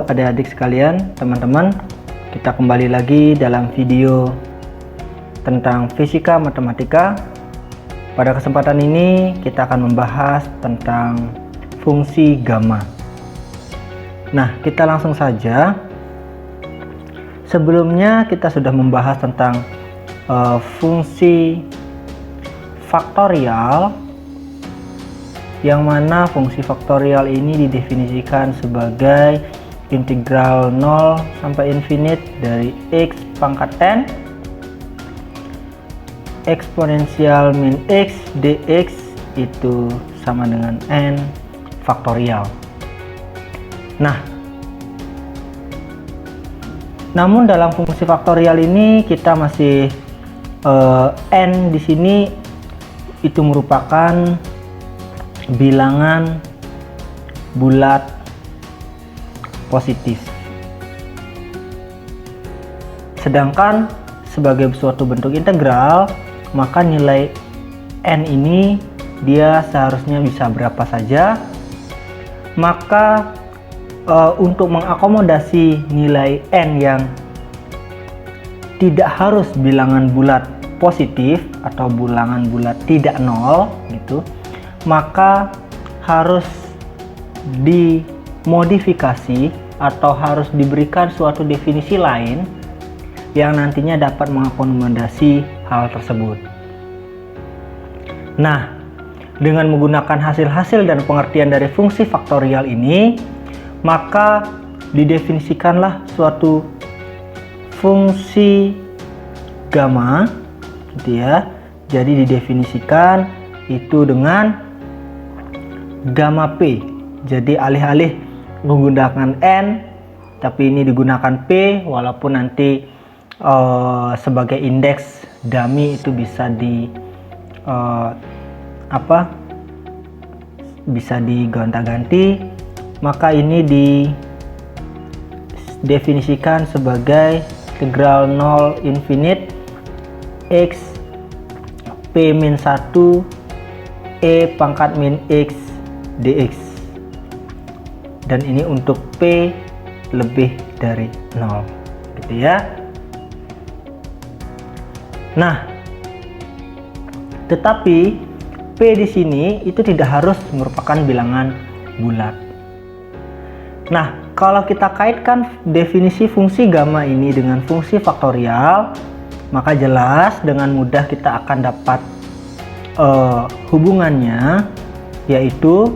adik-adik sekalian, teman-teman, kita kembali lagi dalam video tentang fisika matematika. Pada kesempatan ini kita akan membahas tentang fungsi gamma. Nah, kita langsung saja. Sebelumnya kita sudah membahas tentang fungsi faktorial, yang mana fungsi faktorial ini didefinisikan sebagai integral 0 sampai infinite dari x pangkat n eksponensial min x dx itu sama dengan n faktorial. Nah, namun dalam fungsi faktorial ini kita masih n di sini itu merupakan bilangan bulat positif. Sedangkan sebagai suatu bentuk integral, maka nilai n ini dia seharusnya bisa berapa saja. Maka untuk mengakomodasi nilai n yang tidak harus bilangan bulat positif atau bilangan bulat tidak nol gitu, maka harus dimodifikasi atau harus diberikan suatu definisi lain yang nantinya dapat mengakomodasi hal tersebut. Nah, dengan menggunakan hasil-hasil dan pengertian dari fungsi faktorial ini, maka didefinisikanlah suatu fungsi gamma gitu ya. Jadi didefinisikan itu dengan gamma P. Jadi alih-alih menggunakan N, tapi ini digunakan P, walaupun nanti sebagai indeks dummy itu bisa bisa digonta-ganti, maka ini didefinisikan sebagai integral 0 infinite x p min 1 e pangkat min x dx, dan ini untuk p lebih dari 0 gitu ya. Nah, tetapi p di sini itu tidak harus merupakan bilangan bulat. Nah, kalau kita kaitkan definisi fungsi gamma ini dengan fungsi faktorial, maka jelas dengan mudah kita akan dapat hubungannya, yaitu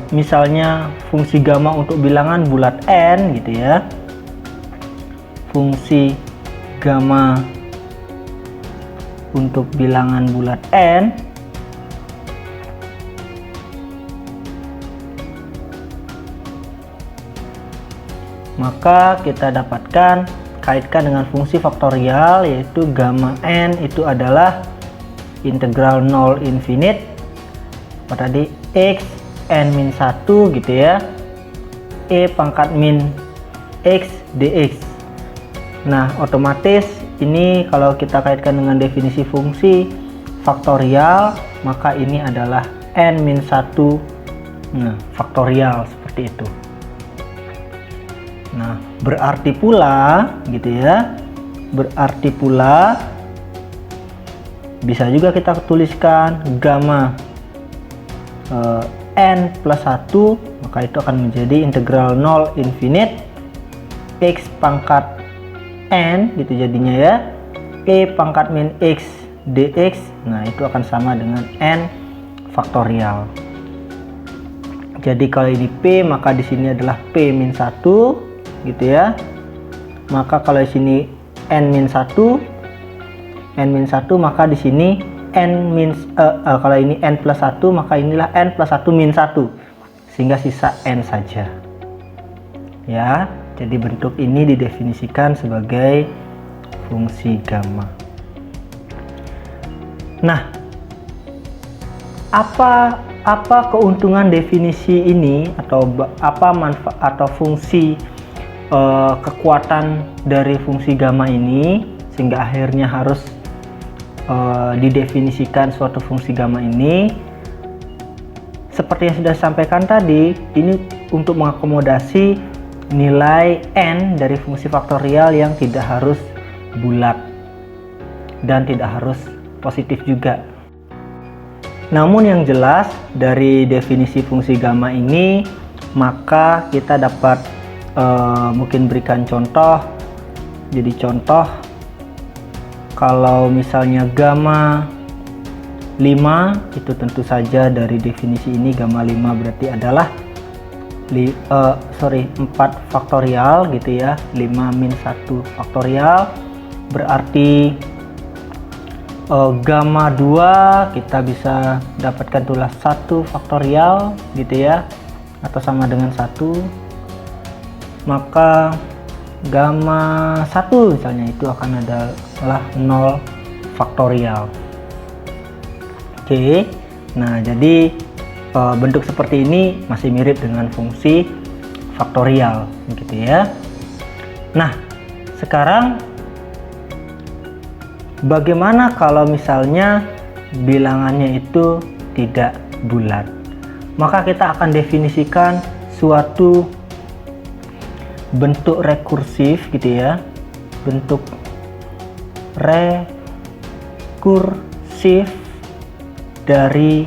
misalnya fungsi gamma untuk bilangan bulat n gitu ya. Fungsi gamma untuk bilangan bulat n maka kita dapatkan kaitkan dengan fungsi faktorial, yaitu gamma n itu adalah integral 0 infinite apa tadi x n min 1 gitu ya, e pangkat min x dx. Nah, otomatis ini kalau kita kaitkan dengan definisi fungsi faktorial, maka ini adalah n min 1 faktorial seperti itu. Nah, berarti pula gitu ya, berarti pula bisa juga kita tuliskan gamma n plus 1, maka itu akan menjadi integral 0 infinite x pangkat n gitu jadinya ya, e pangkat min x dx. Nah, itu akan sama dengan n faktorial. Jadi kalau ini p, maka di sini adalah p min 1 gitu ya. Maka kalau di sini n min 1 maka di sini n min kalau ini n plus 1, maka inilah n plus 1 min 1, sehingga sisa n saja ya. Jadi bentuk ini didefinisikan sebagai fungsi gamma. Nah, apa keuntungan definisi ini, atau apa manfaat atau fungsi kekuatan dari fungsi gamma ini, sehingga akhirnya harus didefinisikan suatu fungsi gamma ini? Seperti yang sudah disampaikan tadi, ini untuk mengakomodasi nilai n dari fungsi faktorial yang tidak harus bulat dan tidak harus positif juga. Namun yang jelas dari definisi fungsi gamma ini, maka kita dapat mungkin berikan contoh. Jadi contoh, kalau misalnya gamma 5, itu tentu saja dari definisi ini gamma 5 berarti adalah 4 faktorial gitu ya, 5 min 1 faktorial, berarti gamma 2 kita bisa dapatkan tulah 1 faktorial gitu ya, atau sama dengan 1, maka gamma 1 misalnya itu akan adalah 0 faktorial. Oke, nah jadi bentuk seperti ini masih mirip dengan fungsi faktorial gitu ya. Nah, sekarang bagaimana kalau misalnya bilangannya itu tidak bulat? Maka kita akan definisikan suatu bentuk rekursif gitu ya, bentuk rekursif dari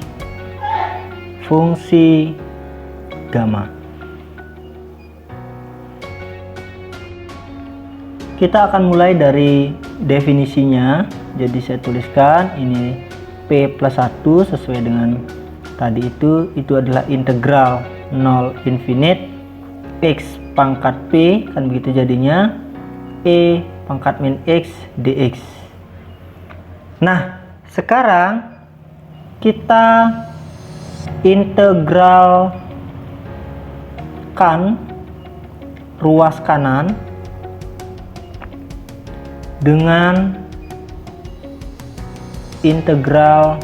fungsi gamma. Kita akan mulai dari definisinya. Jadi saya tuliskan ini P plus 1 sesuai dengan tadi itu adalah integral 0 infinite X pangkat P, kan begitu jadinya, E pangkat min X dx. Nah, sekarang kita integralkan ruas kanan dengan integral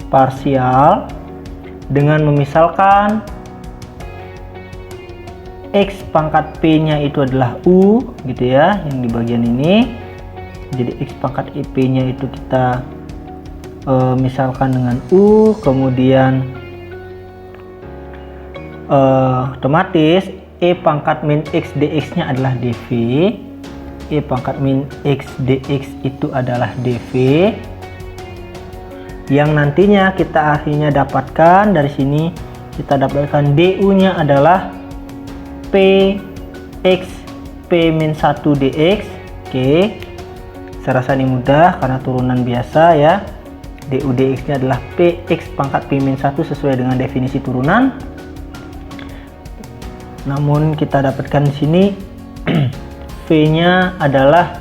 parsial dengan memisalkan X pangkat P nya itu adalah U gitu ya, yang di bagian ini. Jadi X pangkat P nya itu kita misalkan dengan U, kemudian otomatis E pangkat min X dx nya adalah dV, E pangkat min X dx itu adalah dV, yang nantinya kita akhirnya dapatkan dari sini, kita dapatkan du nya adalah P X P min 1 dx. Oke, saya rasa ini mudah karena turunan biasa ya. Du dx nya adalah P X pangkat P min 1 sesuai dengan definisi turunan. Namun kita dapatkan di sini V nya adalah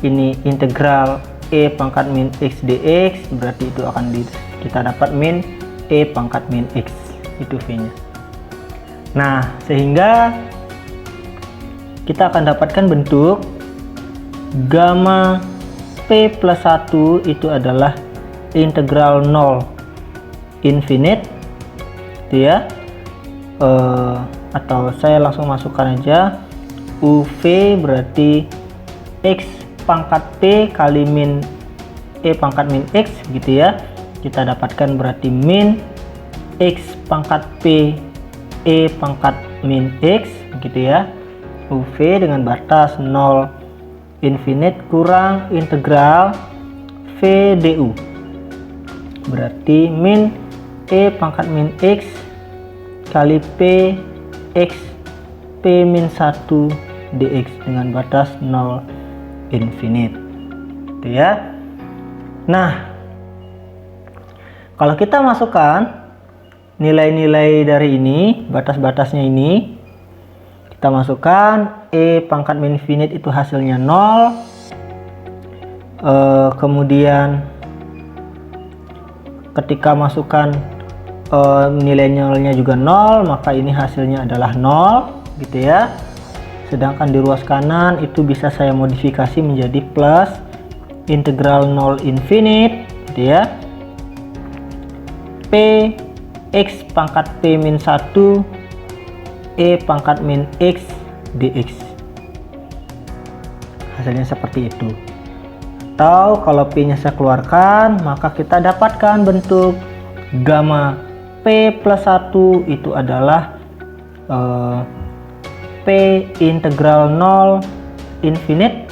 ini integral E pangkat min X dx, berarti itu akan kita dapat min E pangkat min X, itu V nya. Nah, sehingga kita akan dapatkan bentuk gamma P plus 1 itu adalah integral 0 infinite gitu ya, atau saya langsung masukkan aja UV berarti X pangkat P kali min E pangkat min X gitu ya, kita dapatkan berarti min X pangkat P E pangkat min X gitu ya, UV dengan batas 0 infinite kurang integral V du, berarti min E pangkat min X kali P X P min 1 dx dengan batas 0 infinite gitu ya. Nah, kalau kita masukkan nilai-nilai dari ini, batas-batasnya ini kita masukkan, E pangkat min infinite itu hasilnya 0, kemudian ketika masukkan nilai nolnya juga 0, maka ini hasilnya adalah 0 gitu ya. Sedangkan di ruas kanan itu bisa saya modifikasi menjadi plus integral 0 infinite gitu ya, P X pangkat P min 1 E pangkat min X dx. Hasilnya seperti itu. Atau kalau P-nya saya keluarkan, maka kita dapatkan bentuk gamma P plus 1 itu adalah P integral 0 infinite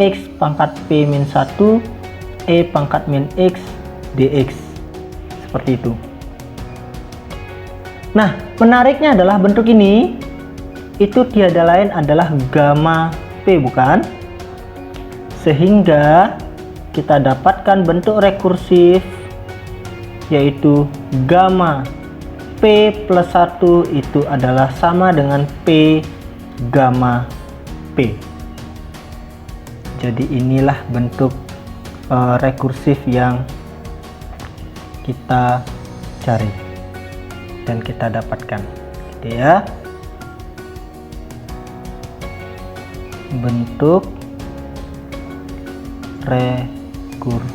X pangkat P min 1 E pangkat min X dx. Seperti itu. Nah, menariknya adalah bentuk ini itu tiada lain adalah gamma P, bukan? Sehingga kita dapatkan bentuk rekursif yaitu gamma P plus 1 itu adalah sama dengan P gamma P. Jadi inilah bentuk rekursif yang kita cari dan kita dapatkan, gitu ya. Bentuk rekursif.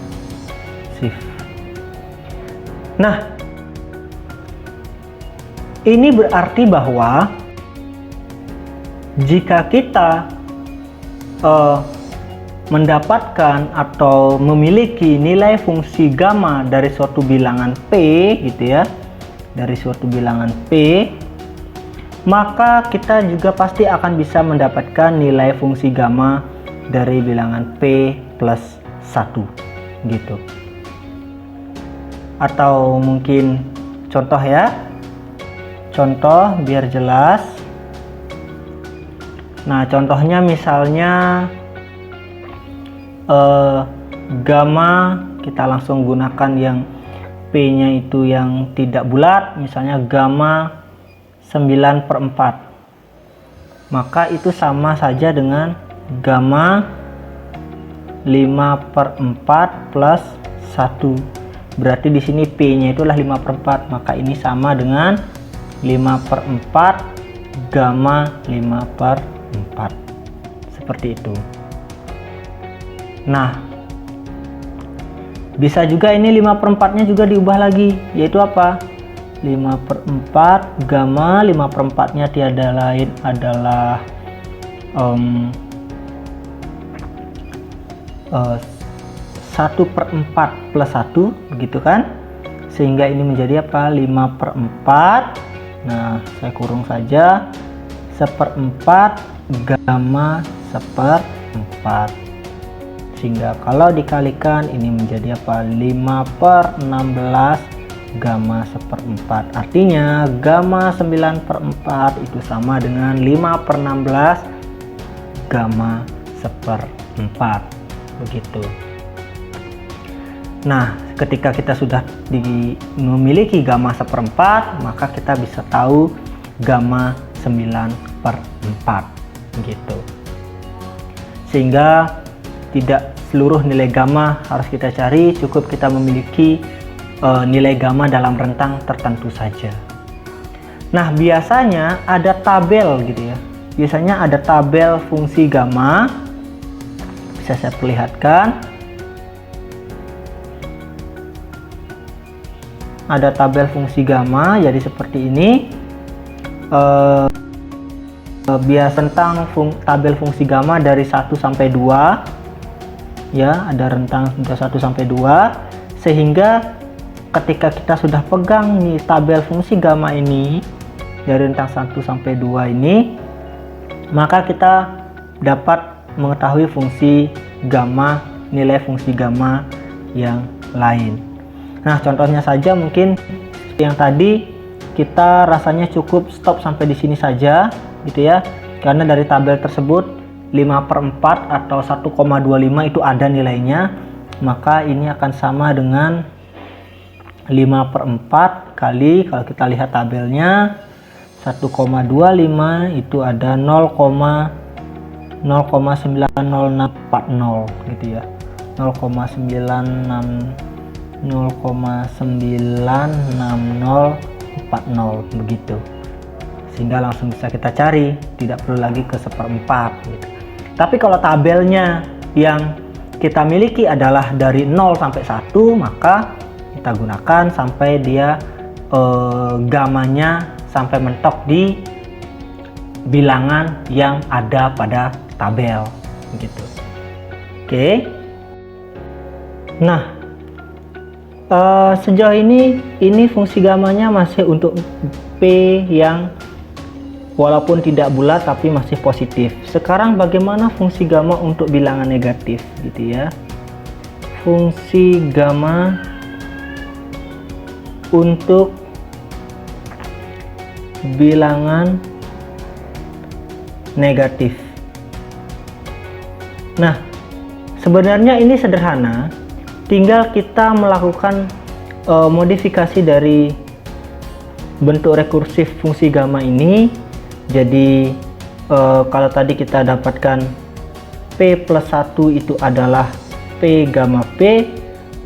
Nah, ini berarti bahwa jika kita mendapatkan atau memiliki nilai fungsi gamma dari suatu bilangan P, gitu ya, dari suatu bilangan P, maka kita juga pasti akan bisa mendapatkan nilai fungsi gamma dari bilangan P plus 1, gitu. Atau mungkin contoh ya, contoh biar jelas. Nah, contohnya misalnya gamma, kita langsung gunakan yang P-nya itu yang tidak bulat, misalnya gamma 9/4, maka itu sama saja dengan gamma 5/4 plus 1. Berarti di sini P-nya itulah 5/4, maka ini sama dengan 5/4 gamma 5/4. Seperti itu. Nah, bisa juga ini 5/4-nya juga diubah lagi, yaitu apa? 5/4 gamma 5/4-nya tiada lain adalah 1/4 plus 1, begitu kan? Sehingga ini menjadi apa? 5/4. Nah, saya kurung saja 1/4 gamma 1/4. Sehingga kalau dikalikan ini menjadi apa? 5/16 gamma 1/4. Artinya gamma 9/4 itu sama dengan 5/16 gamma 1/4. Begitu. Nah, ketika kita sudah memiliki gamma 1/4, maka kita bisa tahu gamma 9/4, gitu. Sehingga tidak seluruh nilai gamma harus kita cari, cukup kita memiliki nilai gamma dalam rentang tertentu saja. Nah, biasanya ada tabel gitu ya. Biasanya ada tabel fungsi gamma. Bisa saya perlihatkan. Ada tabel fungsi gamma, jadi seperti ini. Bias tentang tabel fungsi gamma dari 1 sampai 2. Ya, ada rentang 1 sampai 2, sehingga ketika kita sudah pegang nih tabel fungsi gamma ini dari rentang 1 sampai 2 ini, maka kita dapat mengetahui fungsi gamma, nilai fungsi gamma yang lain. Nah, contohnya saja mungkin yang tadi kita rasanya cukup stop sampai di sini saja, gitu ya, karena dari tabel tersebut 5/4 atau 1,25 itu ada nilainya, maka ini akan sama dengan 5/4 kali, kalau kita lihat tabelnya 1,25 itu ada 0,90640 gitu ya, 0,96040 begitu. Sehingga langsung bisa kita cari, tidak perlu lagi ke 1/4 gitu. Tapi kalau tabelnya yang kita miliki adalah dari 0 sampai 1, maka kita gunakan sampai dia gamanya sampai mentok di bilangan yang ada pada tabel gitu. Oke. Nah, sejauh ini fungsi gamanya masih untuk P yang walaupun tidak bulat tapi masih positif. Sekarang bagaimana fungsi gamma untuk bilangan negatif gitu ya. Fungsi gamma untuk bilangan negatif. Nah, sebenarnya ini sederhana, tinggal kita melakukan modifikasi dari bentuk rekursif fungsi gamma ini. Jadi kalau tadi kita dapatkan P plus 1 itu adalah P gamma P,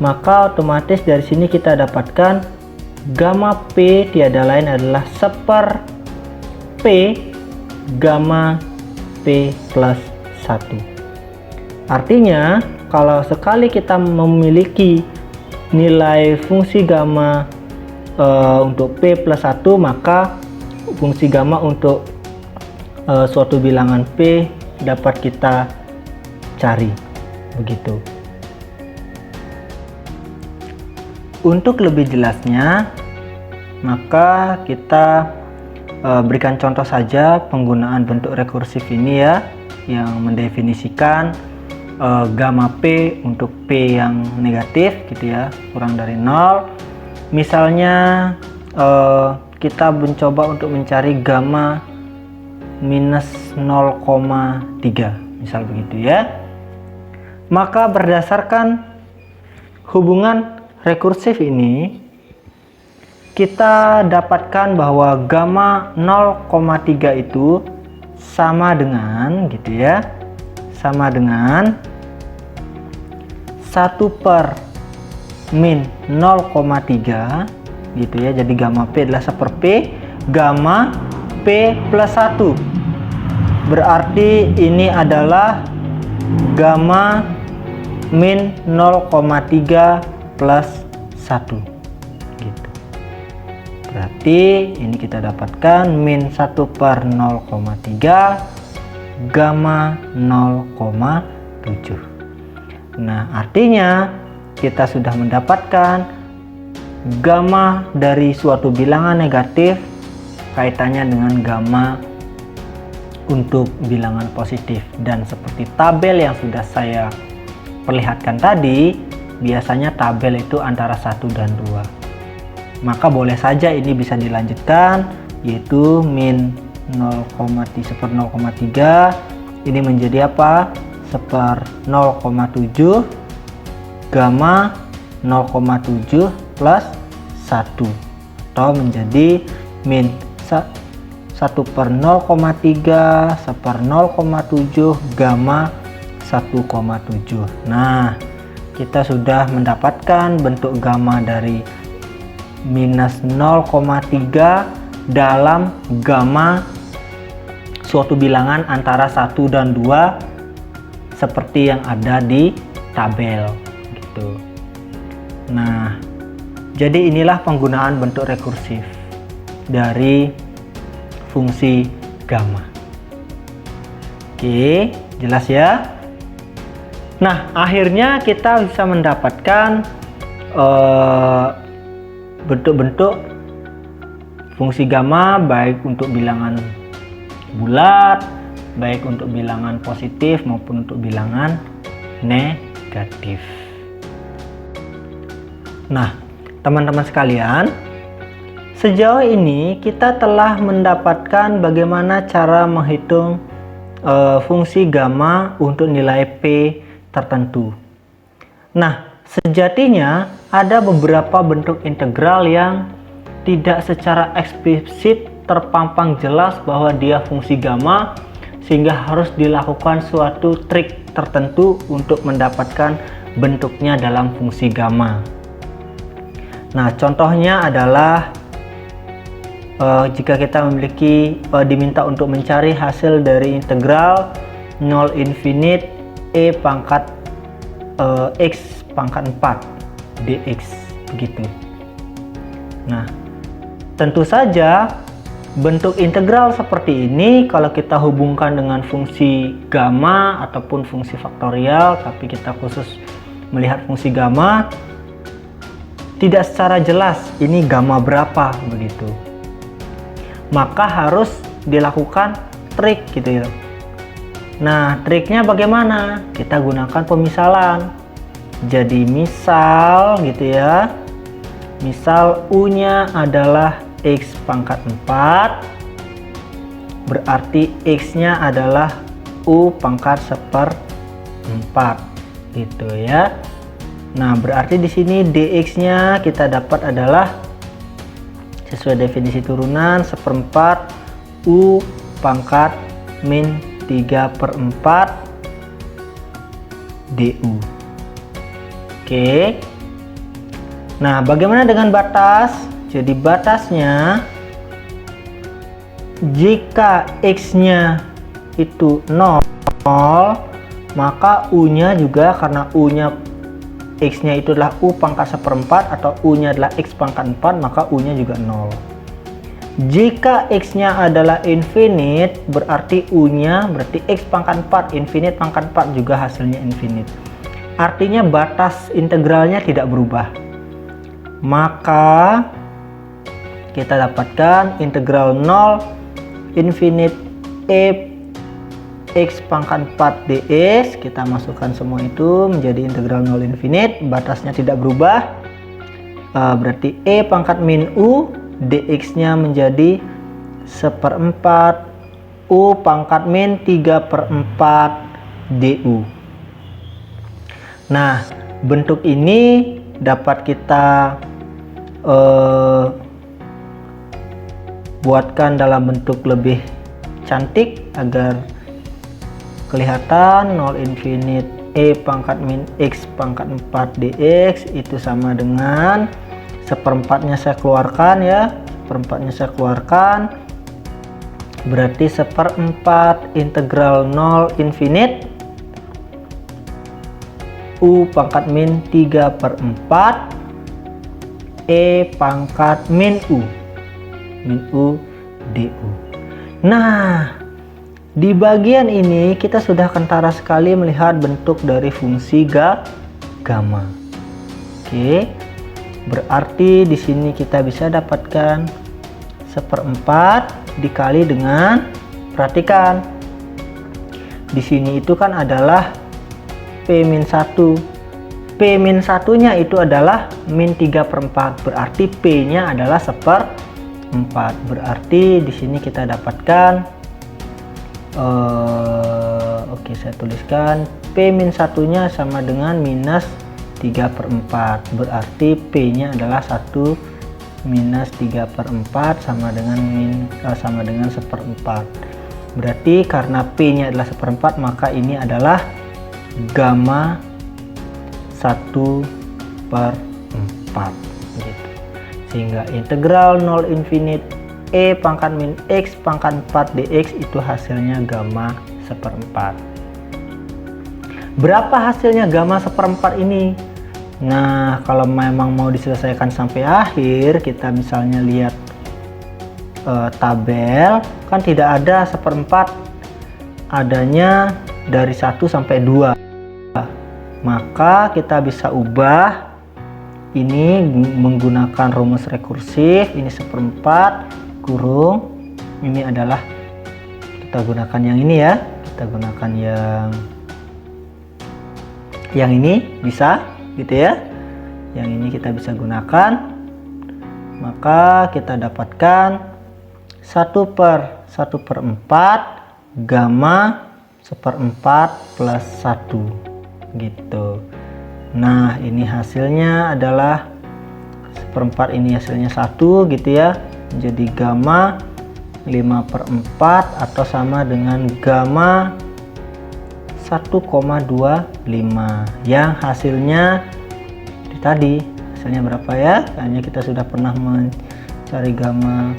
maka otomatis dari sini kita dapatkan gamma P tiada lain adalah seper P gamma P plus 1. Artinya kalau sekali kita memiliki nilai fungsi gamma untuk P plus 1, maka fungsi gamma untuk suatu bilangan P dapat kita cari, begitu. Untuk lebih jelasnya, maka kita berikan contoh saja penggunaan bentuk rekursif ini ya, yang mendefinisikan gamma P untuk P yang negatif gitu ya, kurang dari 0. Misalnya kita mencoba untuk mencari gamma minus 0,3 misal begitu ya. Maka berdasarkan hubungan rekursif ini kita dapatkan bahwa gamma 0,3 itu sama dengan gitu ya, sama dengan 1 per min 0,3 gitu ya. Jadi gamma P adalah 1 per P gamma P plus 1. Berarti ini adalah gamma min 0,3 plus 1 gitu. Berarti ini kita dapatkan min 1 per 0,3 gamma 0,7. Nah, artinya kita sudah mendapatkan gamma dari suatu bilangan negatif kaitannya dengan gamma untuk bilangan positif. Dan seperti tabel yang sudah saya perlihatkan tadi, biasanya tabel itu antara 1 dan 2. Maka boleh saja ini bisa dilanjutkan, yaitu min 0,3 ini menjadi apa? 1/0,7 gamma 0,7 plus 1, atau menjadi min 1/0,3 1/0,7 gamma 1,7. Nah, kita sudah mendapatkan bentuk gamma dari minus 0,3 dalam gamma suatu bilangan antara 1 dan 2 seperti yang ada di tabel gitu. Nah, jadi inilah penggunaan bentuk rekursif dari fungsi gamma. Oke, jelas ya? Nah, akhirnya kita bisa mendapatkan bentuk-bentuk fungsi gamma baik untuk bilangan bulat, baik untuk bilangan positif maupun untuk bilangan negatif. Nah, teman-teman sekalian, sejauh ini kita telah mendapatkan bagaimana cara menghitung fungsi gamma untuk nilai P tertentu. Nah, sejatinya ada beberapa bentuk integral yang tidak secara eksplisit terpampang jelas bahwa dia fungsi gamma, sehingga harus dilakukan suatu trik tertentu untuk mendapatkan bentuknya dalam fungsi gamma. Nah, contohnya adalah jika kita diminta untuk mencari hasil dari integral 0 infinite e pangkat x pangkat 4 dx begitu. Nah, tentu saja bentuk integral seperti ini kalau kita hubungkan dengan fungsi gamma ataupun fungsi faktorial, tapi kita khusus melihat fungsi gamma tidak secara jelas ini gamma berapa begitu. Maka harus dilakukan trik gitu ya. Nah, triknya bagaimana? Kita gunakan pemisalan. Jadi misal gitu ya. Misal U-nya adalah X pangkat 4, berarti X-nya adalah U pangkat 1/4 gitu ya. Nah, berarti di sini dx-nya kita dapat adalah sesuai definisi turunan 1/4 U pangkat min 3/4 du. Oke. Nah, bagaimana dengan batas? Jadi batasnya jika x-nya itu 0, maka u-nya juga, karena u-nya x-nya itu adalah u pangkat 1/4 atau u-nya adalah x pangkat 4, maka u-nya juga 0. Jika x-nya adalah infinite, berarti u-nya berarti x pangkat 4, infinite pangkat 4 juga hasilnya infinite. Artinya batas integralnya tidak berubah. Maka kita dapatkan integral 0 infinite e x pangkat 4 ds. Kita masukkan semua itu menjadi integral 0 infinite, batasnya tidak berubah. Berarti e pangkat min u, dx nya menjadi 1/4 u pangkat min 3/4 du. Nah, bentuk ini dapat kita buatkan dalam bentuk lebih cantik agar kelihatan 0 infinite e pangkat min x pangkat 4 dx itu sama dengan 1/4-nya saya keluarkan ya, 1/4-nya saya keluarkan, berarti 1/4 integral 0 infinite u pangkat min 3/4 e pangkat min u du. Nah, di bagian ini kita sudah kentara sekali melihat bentuk dari fungsi gamma. Oke, berarti di sini kita bisa dapatkan 1/4 dikali dengan, perhatikan di sini itu kan adalah P-1. P-1 nya itu adalah min 3/4, berarti P-nya adalah 1/4. Berarti di sini kita dapatkan oke, saya tuliskan P-1 nya sama dengan minus 3/4, berarti P-nya adalah 1 minus 3/4 sama dengan 1/4. Berarti karena P-nya adalah 1/4, maka ini adalah gamma 1/4 gitu. Sehingga integral 0 infinite e pangkat min x pangkat 4 dx itu hasilnya gamma 1/4. Berapa hasilnya gamma 1/4 ini? Nah, kalau memang mau diselesaikan sampai akhir, kita misalnya lihat tabel, kan tidak ada 1/4, adanya dari 1 sampai 2. Maka kita bisa ubah ini menggunakan rumus rekursif. Ini 1/4 kurung, ini adalah, kita gunakan yang ini ya, kita gunakan yang ini bisa gitu ya, yang ini kita bisa gunakan, maka kita dapatkan 1/1/4 gamma 1/4 plus 1 gitu. Nah, ini hasilnya adalah 1/4, ini hasilnya 1 gitu ya, jadi gamma 5/4 atau sama dengan gamma 1,25 yang hasilnya tadi hasilnya berapa ya? Kayaknya kita sudah pernah mencari gamma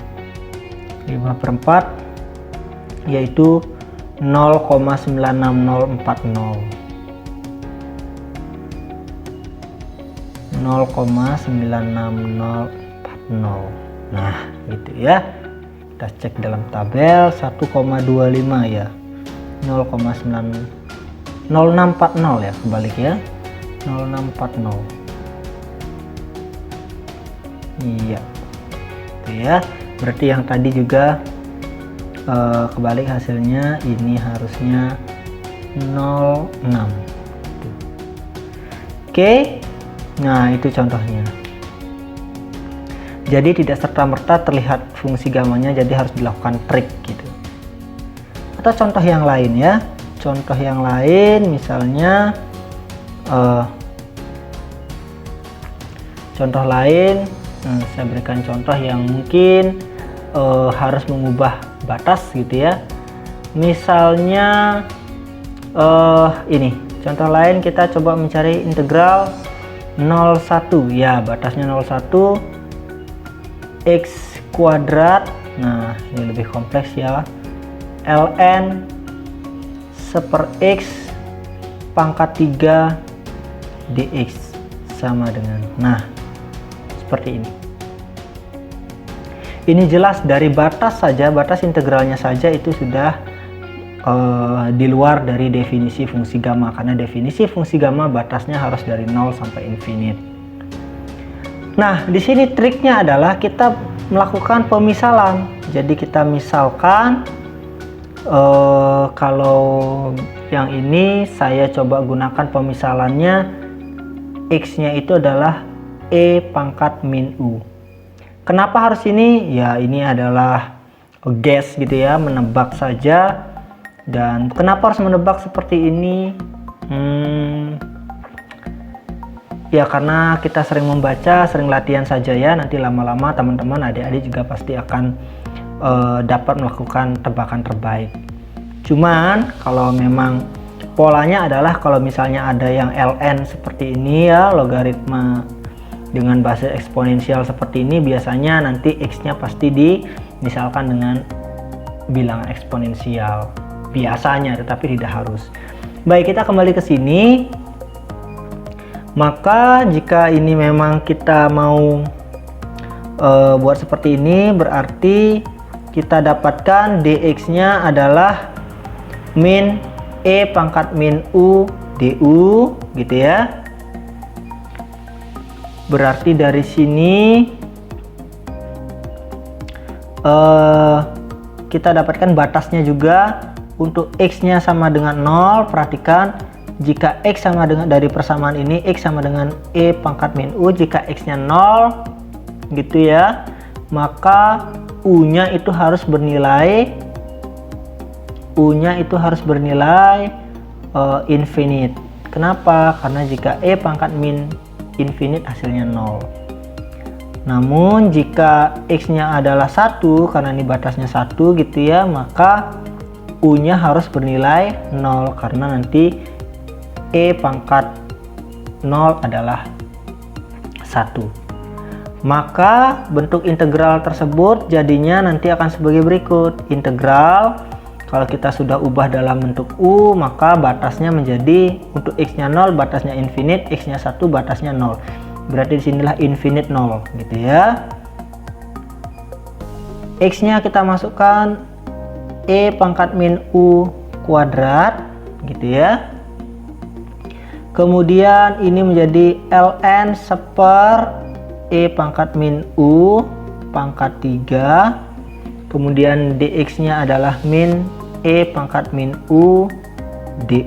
5/4, yaitu 0,96040. 0,96040. Nah, gitu ya. Kita cek dalam tabel 1,25 ya. 0640 ya, kebalik ya. 0640. Iya, itu ya. Berarti yang tadi juga kebalik hasilnya, ini harusnya 06. Oke, nah itu contohnya. Jadi tidak serta-merta terlihat fungsi gamanya, jadi harus dilakukan trik gitu. Atau contoh yang lain ya, contoh yang lain misalnya contoh lain, saya berikan contoh yang mungkin harus mengubah batas gitu ya. Misalnya ini contoh lain, kita coba mencari integral 01 ya, batasnya 01 x kuadrat. Nah ini lebih kompleks ya, ln seper x pangkat 3 dx sama dengan, nah seperti ini. Ini jelas dari batas saja, batas integralnya saja itu sudah di luar dari definisi fungsi gamma, karena definisi fungsi gamma batasnya harus dari 0 sampai infinite. Nah, di sini triknya adalah kita melakukan pemisalan. Jadi kita misalkan kalau yang ini saya coba gunakan pemisalannya, x-nya itu adalah e pangkat min u. Kenapa harus ini? Ya ini adalah guess gitu ya, menebak saja. Dan kenapa harus menebak seperti ini? Ya karena kita sering membaca, sering latihan saja ya. Nanti lama-lama teman-teman, adik-adik juga pasti akan dapat melakukan tebakan terbaik. Cuman kalau memang polanya adalah kalau misalnya ada yang ln seperti ini ya, logaritma dengan basis eksponensial seperti ini, biasanya nanti x-nya pasti misalkan dengan bilangan eksponensial biasanya, tetapi tidak harus. Baik, kita kembali ke sini. Maka jika ini memang kita mau buat seperti ini, berarti kita dapatkan dx-nya adalah min e pangkat min u du gitu ya. Berarti dari sini kita dapatkan batasnya juga. Untuk x-nya sama dengan 0, perhatikan jika x sama dengan, dari persamaan ini x sama dengan e pangkat min u, jika x-nya 0 gitu ya, maka u-nya itu harus bernilai infinite. Kenapa? Karena jika e pangkat min infinite hasilnya 0. Namun jika x-nya adalah 1, karena ini batasnya 1 gitu ya, maka u-nya harus bernilai 0 karena nanti e pangkat 0 adalah 1. Maka bentuk integral tersebut jadinya nanti akan sebagai berikut. Integral kalau kita sudah ubah dalam bentuk u, maka batasnya menjadi untuk x-nya 0 batasnya infinite, x-nya 1 batasnya 0. Berarti disinilah infinite 0 gitu ya. X-nya kita masukkan e pangkat min u kuadrat gitu ya. Kemudian ini menjadi ln seper e pangkat min u pangkat 3. Kemudian dx-nya adalah min e pangkat min u du.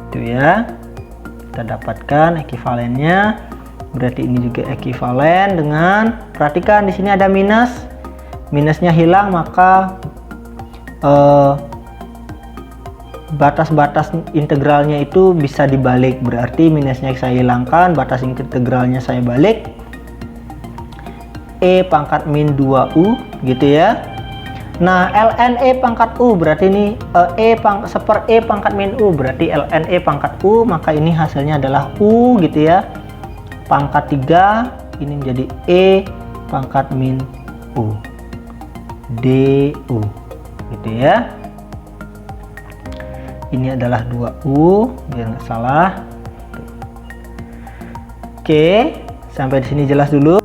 Itu ya. Kita dapatkan ekivalennya. Berarti ini juga ekivalen dengan, perhatikan di sini ada minus. Minusnya hilang, maka batas-batas integralnya itu bisa dibalik. Berarti minusnya saya hilangkan, batas integralnya saya balik, e pangkat min 2u gitu ya. Nah ln e pangkat u berarti ini seper e pangkat min u, berarti ln e pangkat u, maka ini hasilnya adalah u gitu ya, pangkat 3, ini menjadi e pangkat min u du gitu ya. Ini adalah 2u biar nggak salah. Oke, sampai di sini jelas dulu.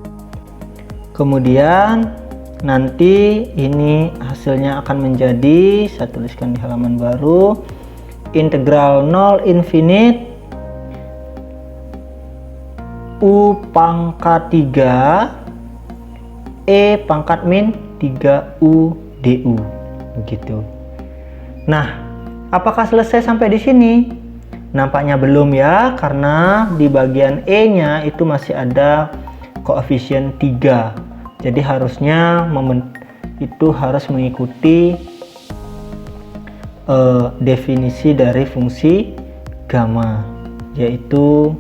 Kemudian nanti ini hasilnya akan menjadi, saya tuliskan di halaman baru, integral 0 infinite U pangkat 3 E pangkat min 3U DU begitu. Nah, apakah selesai sampai di sini? Nampaknya belum ya, karena di bagian E-nya itu masih ada koefisien 3. Jadi harusnya itu harus mengikuti definisi dari fungsi gamma, yaitu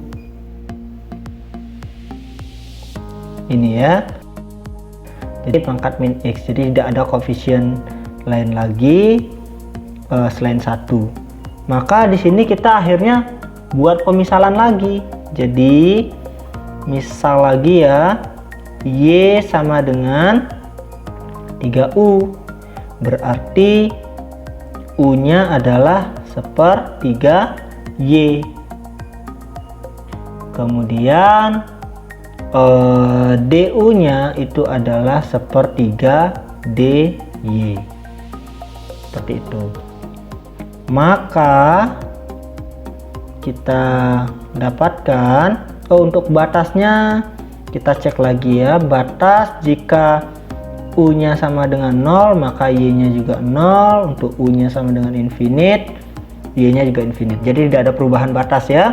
ini ya. Jadi pangkat min X, jadi tidak ada koefisien lain lagi selain 1. Maka di sini kita akhirnya buat pemisalan lagi. Jadi misal lagi ya, Y sama dengan 3U, berarti U nya adalah 1/3 Y. Kemudian DU nya itu adalah 1/3 DY, seperti itu. Maka kita dapatkan untuk batasnya, kita cek lagi ya. Batas jika U nya sama dengan 0 maka Y nya juga 0. Untuk U nya sama dengan infinite, Y nya juga infinite. Jadi tidak ada perubahan batas ya.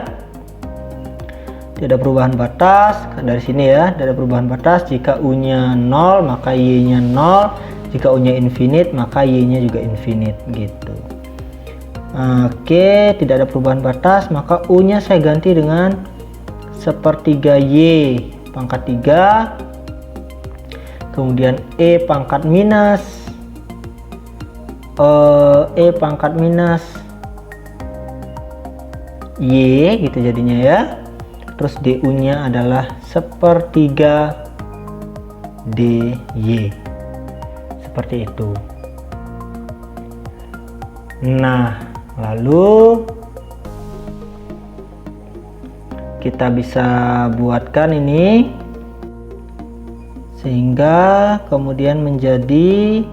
Tidak ada perubahan batas dari sini ya. Tidak ada perubahan batas. Jika U nya 0 maka Y nya 0. Jika U nya infinite maka Y nya juga infinite gitu. Oke, tidak ada perubahan batas, maka U nya saya ganti dengan 1/3 Y pangkat 3, kemudian E pangkat minus Y gitu jadinya ya. Terus DU nya adalah 1/3 DY, seperti itu. Nah, lalu kita bisa buatkan ini sehingga kemudian menjadi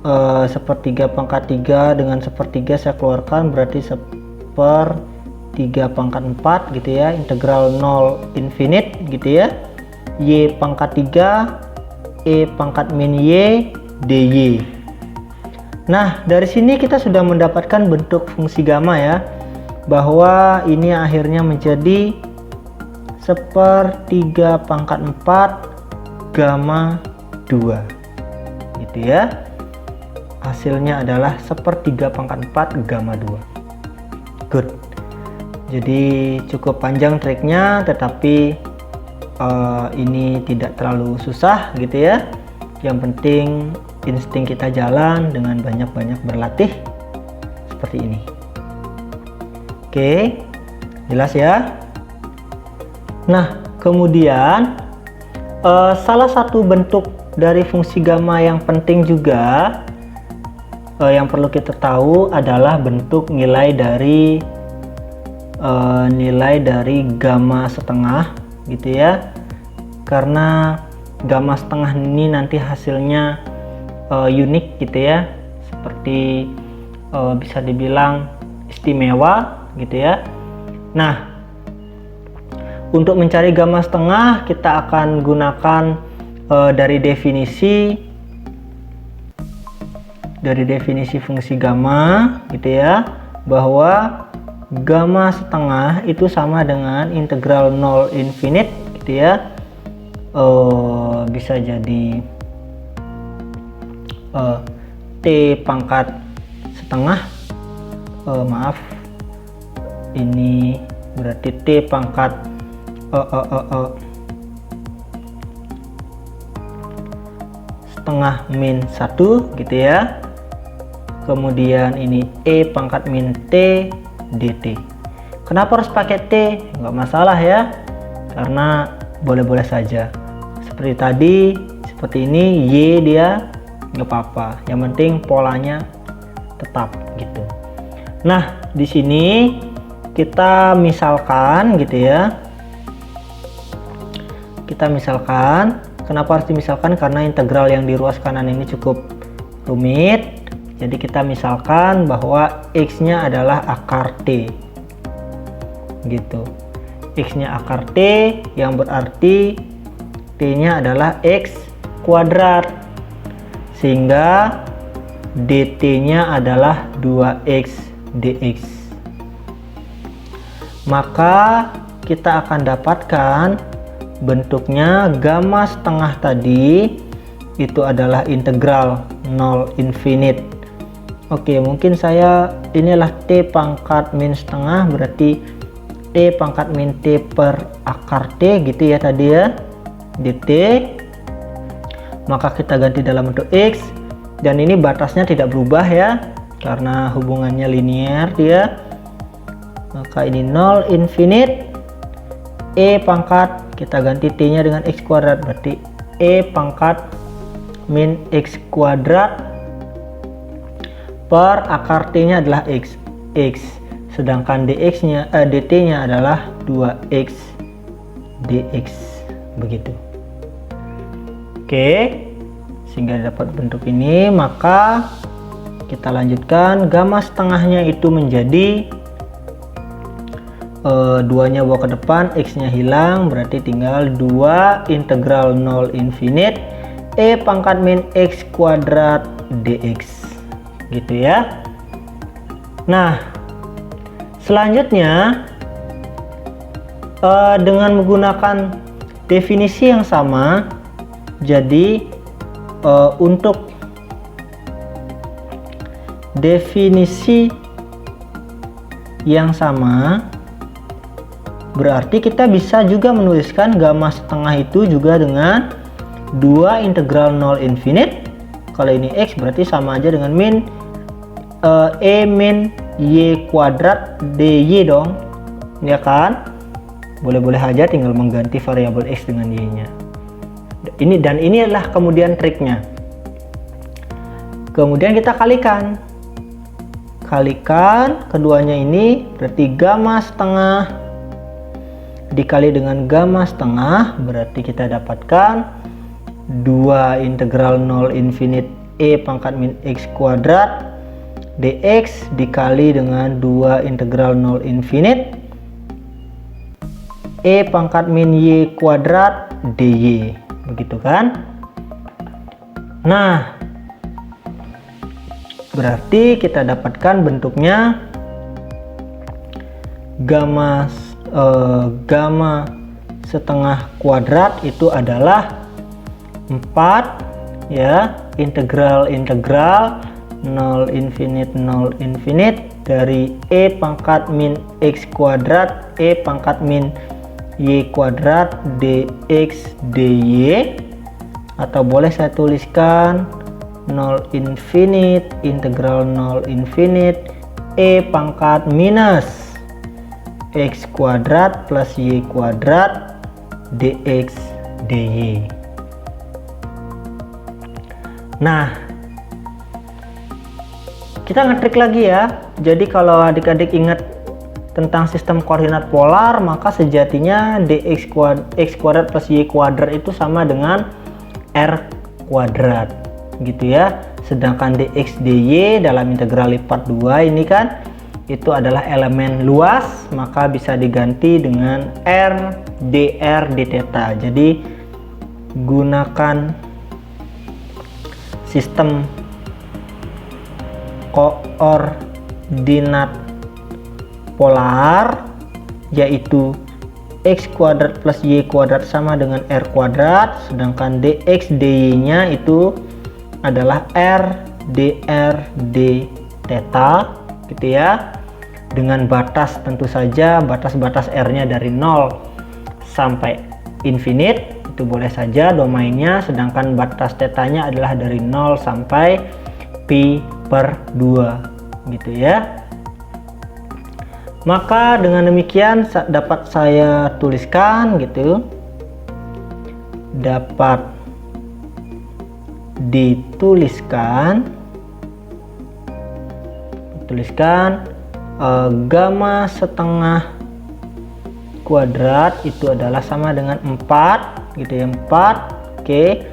1/3 pangkat 3 dengan 1/3 saya keluarkan, berarti 1/3 pangkat 4 gitu ya, integral 0 infinite gitu ya, Y pangkat 3 E pangkat min Y dy. Nah, dari sini kita sudah mendapatkan bentuk fungsi gamma ya, bahwa ini akhirnya menjadi 1/3 pangkat 4 gamma 2 gitu ya. Hasilnya adalah 1/3 pangkat 4 gamma 2. Good. Jadi cukup panjang triknya, tetapi ini tidak terlalu susah gitu ya. Yang penting insting kita jalan dengan banyak-banyak berlatih seperti ini. Oke, jelas ya. Nah, kemudian salah satu bentuk dari fungsi gamma yang penting juga yang perlu kita tahu adalah bentuk nilai dari gamma setengah gitu ya. Karena gamma setengah ini nanti hasilnya unik gitu ya, seperti bisa dibilang istimewa gitu ya. Nah, untuk mencari gamma setengah kita akan gunakan dari definisi fungsi gamma gitu ya, bahwa gamma setengah itu sama dengan integral 0 infinite gitu ya. Bisa jadi T pangkat setengah, maaf, ini berarti T pangkat setengah min 1 gitu ya. Kemudian ini E pangkat min T dt. Kenapa harus pakai T? Nggak masalah ya, karena boleh-boleh saja. Seperti tadi, seperti ini Y dia nggak apa-apa, yang penting polanya tetap gitu. Nah, di sini kita misalkan gitu ya, kenapa harus dimisalkan? Karena integral yang di ruas kanan ini cukup rumit. Jadi kita misalkan bahwa X nya adalah akar T gitu. X-nya akar T, yang berarti T-nya adalah X kuadrat, sehingga dt-nya adalah 2x dx. Maka kita akan dapatkan bentuknya gamma setengah tadi itu adalah integral 0 infinite. Oke, mungkin saya inilah T pangkat min setengah, berarti T pangkat min T per akar T gitu ya tadi ya, dt. Maka kita ganti dalam bentuk X, dan ini batasnya tidak berubah ya karena hubungannya linear dia. Maka ini 0 infinite E pangkat, kita ganti T nya dengan X kuadrat, berarti E pangkat min X kuadrat per akar T nya adalah X, sedangkan dt nya adalah 2x dx, begitu. Oke, sehingga dapat bentuk ini. Maka kita lanjutkan, gamma setengahnya itu menjadi 2 nya bawa ke depan, X nya hilang, berarti tinggal 2 integral 0 infinite E pangkat min X kuadrat dx, gitu ya. Nah, selanjutnya dengan menggunakan definisi yang sama, jadi untuk definisi yang sama berarti kita bisa juga menuliskan gamma setengah itu juga dengan 2 integral 0 infinite. Kalau ini X berarti sama aja dengan min E min Y kuadrat dy dong, ya kan? Boleh-boleh aja tinggal mengganti variabel X dengan Y nya. Dan ini adalah kemudian triknya. Kemudian kita kalikan keduanya ini, berarti gamma setengah dikali dengan gamma setengah, berarti kita dapatkan 2 integral 0 infinite E pangkat min X kuadrat dx dikali dengan 2 integral 0 infinite E pangkat min Y kuadrat dy, begitu kan? Nah, berarti kita dapatkan bentuknya gamma setengah kuadrat itu adalah 4 ya, integral 0 infinite dari E pangkat min X kuadrat E pangkat min Y kuadrat dx dy, atau boleh saya tuliskan 0 infinite integral 0 infinite E pangkat minus X kuadrat plus Y kuadrat dx dy. Nah, kita ngetrik lagi ya. Jadi kalau adik-adik ingat tentang sistem koordinat polar, maka sejatinya dx X kuadrat plus Y kuadrat itu sama dengan R kuadrat, gitu ya. Sedangkan dx dy dalam integral lipat 2 ini kan itu adalah elemen luas, maka bisa diganti dengan R dr d theta. Jadi gunakan sistem koordinat polar, yaitu X kuadrat plus Y kuadrat sama dengan R kuadrat, sedangkan dx dy nya itu adalah R dr d theta, gitu ya, dengan batas tentu saja batas-batas R-nya dari 0 sampai infinite, itu boleh saja domainnya, sedangkan batas tetanya adalah dari 0 sampai pi per 2, gitu ya. Maka dengan demikian dapat saya tuliskan gitu, dapat dituliskan gamma setengah kuadrat itu adalah sama dengan 4 gitu ya, 4. Oke,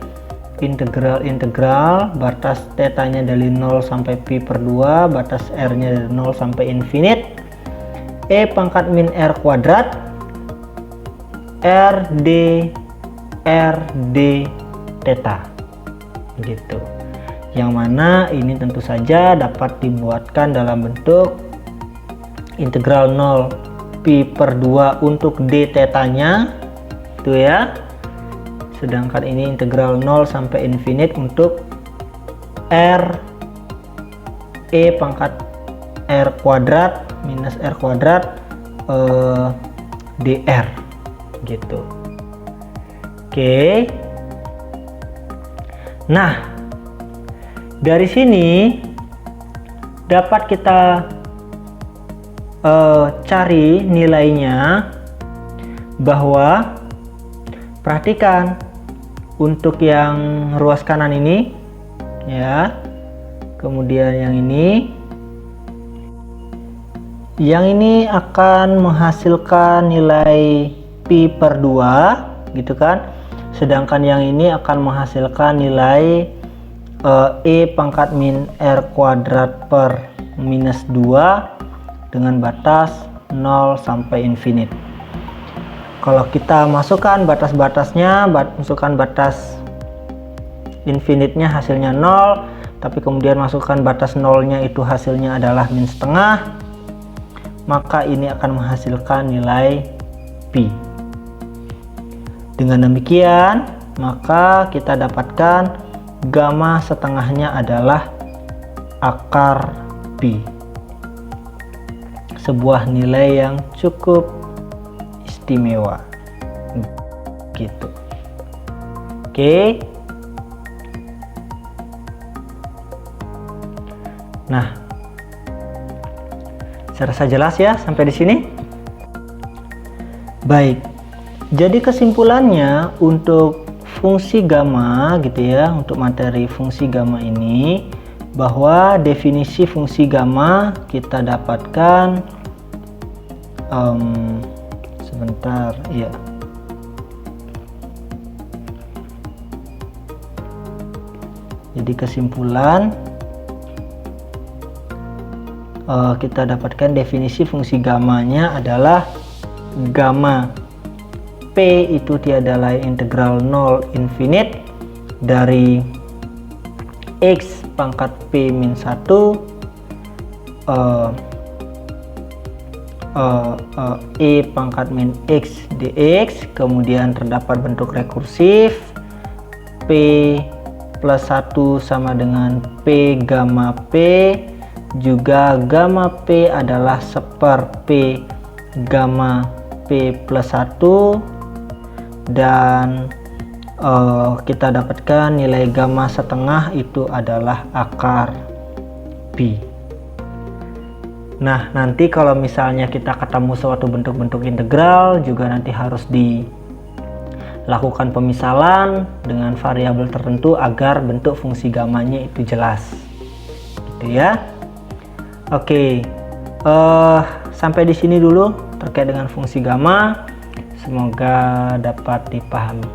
integral batas tetanya dari 0 sampai pi per 2, batas r nya dari 0 sampai infinite E pangkat min R kuadrat RD theta gitu. Yang mana ini tentu saja dapat dibuatkan dalam bentuk integral 0 pi per 2 untuk d tetanya itu ya. Sedangkan ini integral 0 sampai infinite untuk r e pangkat r kuadrat minus r kuadrat dr gitu. Oke. Nah, dari sini dapat kita cari nilainya, bahwa perhatikan untuk yang ruas kanan ini ya, kemudian yang ini akan menghasilkan nilai pi per 2 gitu kan, sedangkan yang ini akan menghasilkan nilai e pangkat min r kuadrat per minus 2 dengan batas 0 sampai infinite. Kalau kita masukkan batas-batasnya, masukkan batas infinite-nya hasilnya 0, tapi kemudian masukkan batas 0-nya itu hasilnya adalah min setengah, maka ini akan menghasilkan nilai pi. Dengan demikian, maka kita dapatkan gamma setengahnya adalah akar pi. Sebuah nilai yang cukup istimewa gitu. Oke. Nah, saya rasa jelas ya sampai di sini. Baik. Jadi kesimpulannya untuk fungsi gamma gitu ya, untuk materi fungsi gamma ini, bahwa definisi fungsi gamma kita dapatkan sebentar ya. Jadi kesimpulan kita dapatkan definisi fungsi gammanya adalah gamma P itu tiada lain integral 0 infinite dari X pangkat P min 1 E pangkat min X dx, kemudian terdapat bentuk rekursif P plus 1 sama dengan P gamma P, juga gamma P adalah seper P gamma P plus 1, dan kita dapatkan nilai gamma setengah itu adalah akar pi. Nah, nanti kalau misalnya kita ketemu suatu bentuk-bentuk integral, juga nanti harus dilakukan pemisalan dengan variabel tertentu agar bentuk fungsi gammanya itu jelas gitu ya. Oke, sampai di sini dulu terkait dengan fungsi gamma. Semoga dapat dipahami.